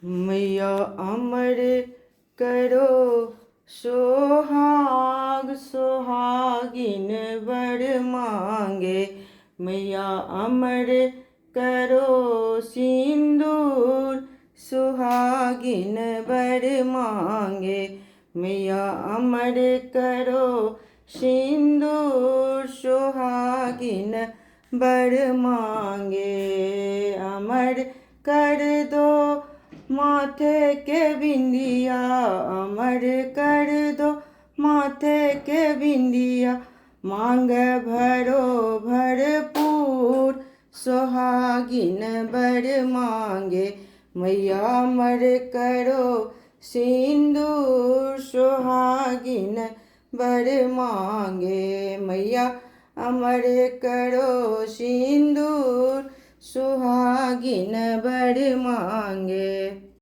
मैया अमर करो सोहाग, सोहागिन वर मांगे। मैया अमर करो सिंदूर, सुहागिन वर मांगे। मैया अमर करो सिंदूर, सुहागिन वर मांगे। अमर कर दो माथे के बिंदिया, अमर कर दो माथे के बिंदिया। मांग भरो भरपूर, सुहागिन वर मांगे। मैया अमर करो सिंदूर, सुहागिन वर मांगे। मैया अमर करो सिंदूर, सुहागिन वर मांगे।